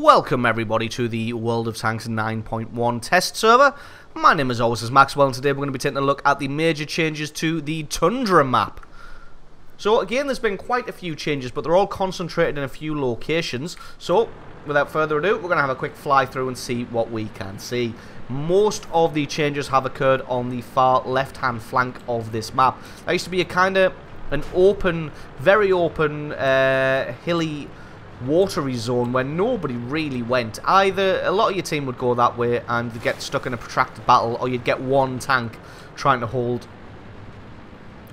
Welcome everybody to the World of Tanks 9.1 test server. My name as always is Maxwell, and today we're going to be taking a look at the major changes to the Tundra map. So again, there's been quite a few changes, but they're all concentrated in a few locations. So without further ado, we're going to have a quick fly through and see what we can see. Most of the changes have occurred on the far left hand flank of this map. That used to be a kind of an open, very open, hilly, watery zone where nobody really went. Either a lot of your team would go that way and you'd get stuck in a protracted battle, or you'd get one tank trying to hold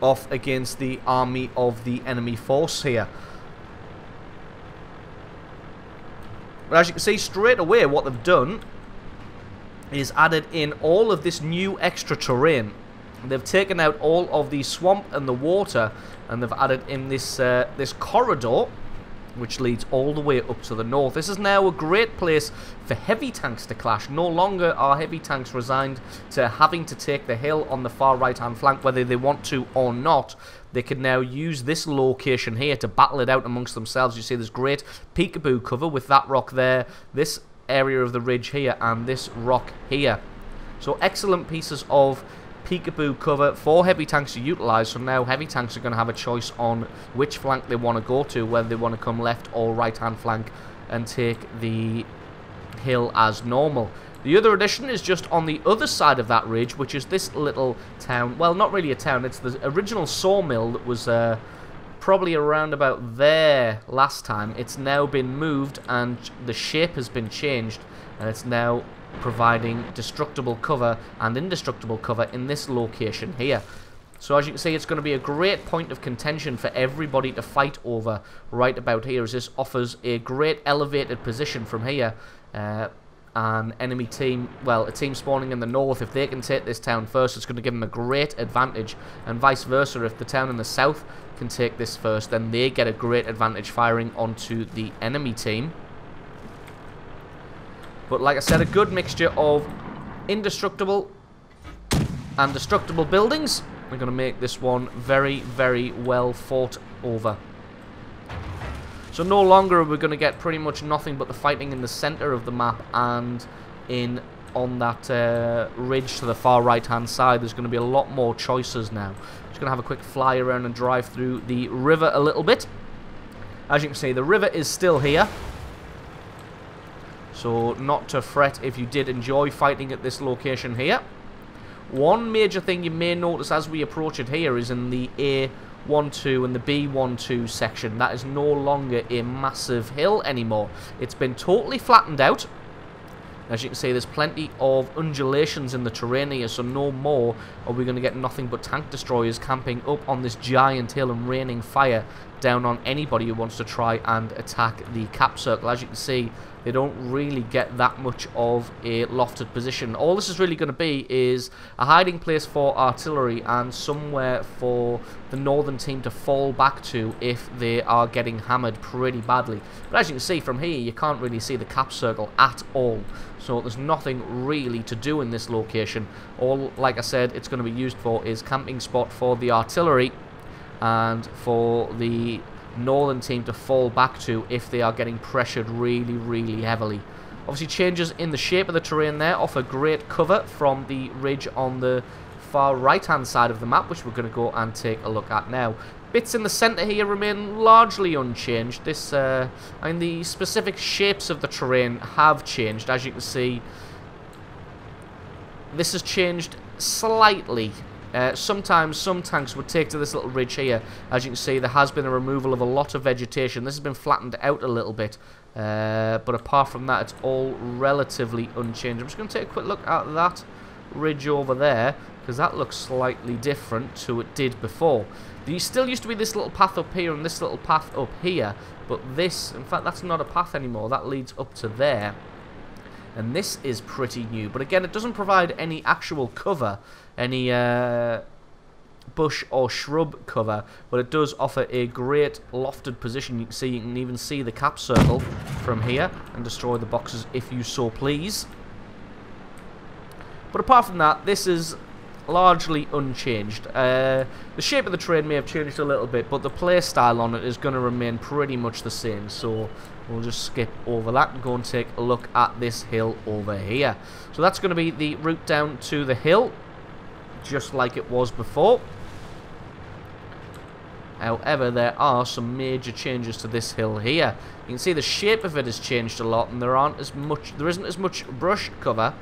off against the army of the enemy force here. But as you can see, straight away what they've done is added in all of this new extra terrain. They've taken out all of the swamp and the water, and they've added in this this corridor which leads all the way up to the north. This is now a great place for heavy tanks to clash. No longer are heavy tanks resigned to having to take the hill on the far right hand flank, whether they want to or not. They can now use this location here to battle it out amongst themselves. You see there's great peekaboo cover with that rock there, this area of the ridge here, and this rock here. So excellent pieces of peekaboo cover for heavy tanks to utilise. So now heavy tanks are going to have a choice on which flank they want to go to, whether they want to come left or right hand flank and take the hill as normal. The other addition is just on the other side of that ridge, which is this little town. Well, not really a town, it's the original sawmill that was probably around about there last time. It's now been moved and the shape has been changed, and it's now providing destructible cover and indestructible cover in this location here. So as you can see, it's going to be a great point of contention for everybody to fight over right about here, as this offers a great elevated position from here. An enemy team, well, a team spawning in the north, if they can take this town first, it's going to give them a great advantage, and vice versa. If the town in the south can take this first, then they get a great advantage firing onto the enemy team. But like I said, a good mixture of indestructible and destructible buildings. We're going to make this one very, very well fought over. So no longer are we going to get pretty much nothing but the fighting in the centre of the map and in on that ridge to the far right hand side. There's going to be a lot more choices now. Just going to have a quick fly around and drive through the river a little bit. As you can see, the river is still here. So not to fret if you did enjoy fighting at this location here. One major thing you may notice as we approach it here is in the A12 and the B12 section. That is no longer a massive hill anymore. It's been totally flattened out. As you can see, there's plenty of undulations in the terrain here, so no more are we going to get nothing but tank destroyers camping up on this giant hill and raining fire down on anybody who wants to try and attack the cap circle. As you can see, they don't really get that much of a lofted position. All this is really going to be is a hiding place for artillery and somewhere for the northern team to fall back to if they are getting hammered pretty badly. But as you can see from here, you can't really see the cap circle at all. So there's nothing really to do in this location. All, like I said, it's going to be used for is camping spot for the artillery and for the northern team to fall back to if they are getting pressured really, really heavily. Obviously, changes in the shape of the terrain there offer great cover from the ridge on the far right hand side of the map, which we're going to go and take a look at now. Bits in the centre here remain largely unchanged. This and the specific shapes of the terrain have changed. As you can see, this has changed slightly. Sometimes some tanks would take to this little ridge here. As you can see, there has been a removal of a lot of vegetation. This has been flattened out a little bit, but apart from that, it's all relatively unchanged. I'm just going to take a quick look at that ridge over there, because that looks slightly different to it did before. There still used to be this little path up here and this little path up here, but this, in fact, that's not a path anymore. That leads up to there. And this is pretty new, but again, it doesn't provide any actual cover, any bush or shrub cover, but it does offer a great lofted position. You can even see the cap circle from here and destroy the boxes if you so please. But apart from that, this is largely unchanged. The shape of the terrain may have changed a little bit, but the play style on it is going to remain pretty much the same. So we'll just skip over that and go and take a look at this hill over here. So that's going to be the route down to the hill, just like it was before. However, there are some major changes to this hill here. You can see the shape of it has changed a lot, and there isn't as much brush cover,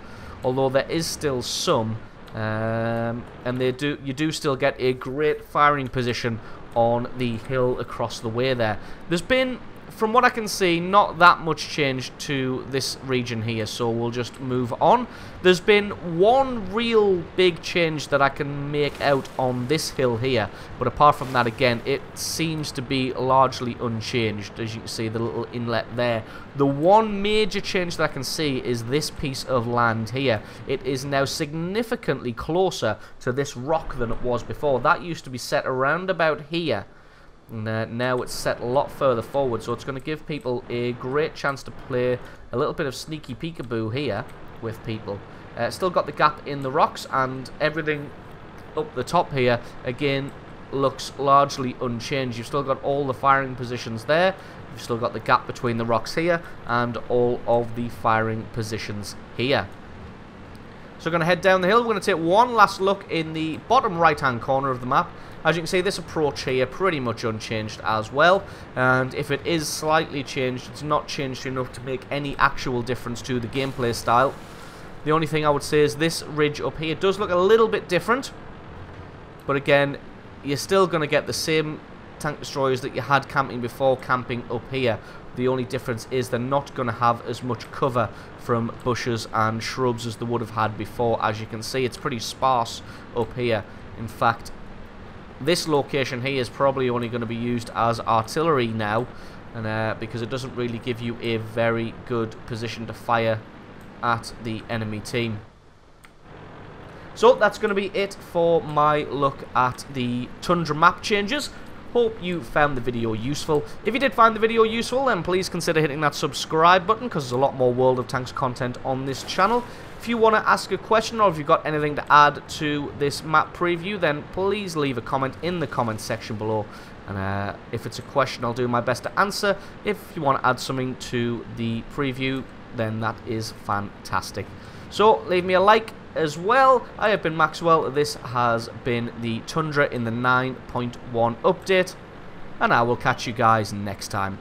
although there is still some. And you do still get a great firing position on the hill across the way there. There's been, from what I can see, not that much change to this region here, so we'll just move on. There's been one real big change that I can make out on this hill here, but apart from that, again, it seems to be largely unchanged. As you can see, the little inlet there. The one major change that I can see is this piece of land here. It is now significantly closer to this rock than it was before. That used to be set around about here. And now it's set a lot further forward, so it's going to give people a great chance to play a little bit of sneaky peekaboo here with people. Still got the gap in the rocks, and everything up the top here, again, looks largely unchanged. You've still got all the firing positions there. You've still got the gap between the rocks here, and all of the firing positions here. So we're going to head down the hill. We're going to take one last look in the bottom right-hand corner of the map. As you can see, this approach here pretty much unchanged as well, and if it is slightly changed, it's not changed enough to make any actual difference to the gameplay style. The only thing I would say is this ridge up here does look a little bit different, but again, you're still going to get the same tank destroyers that you had camping before camping up here. The only difference is they're not going to have as much cover from bushes and shrubs as they would have had before. As you can see, it's pretty sparse up here. In fact, this location here is probably only going to be used as artillery now, and because it doesn't really give you a very good position to fire at the enemy team. So that's going to be it for my look at the Tundra map changes. Hope you found the video useful. If you did find the video useful, then please consider hitting that subscribe button, because there's a lot more World of Tanks content on this channel. If you want to ask a question, or if you've got anything to add to this map preview, then please leave a comment in the comment section below. And if it's a question, I'll do my best to answer. If you want to add something to the preview, then that is fantastic. So leave me a like as well. I have been Maxwell. This has been the Tundra in the 9.1 update, and I will catch you guys next time.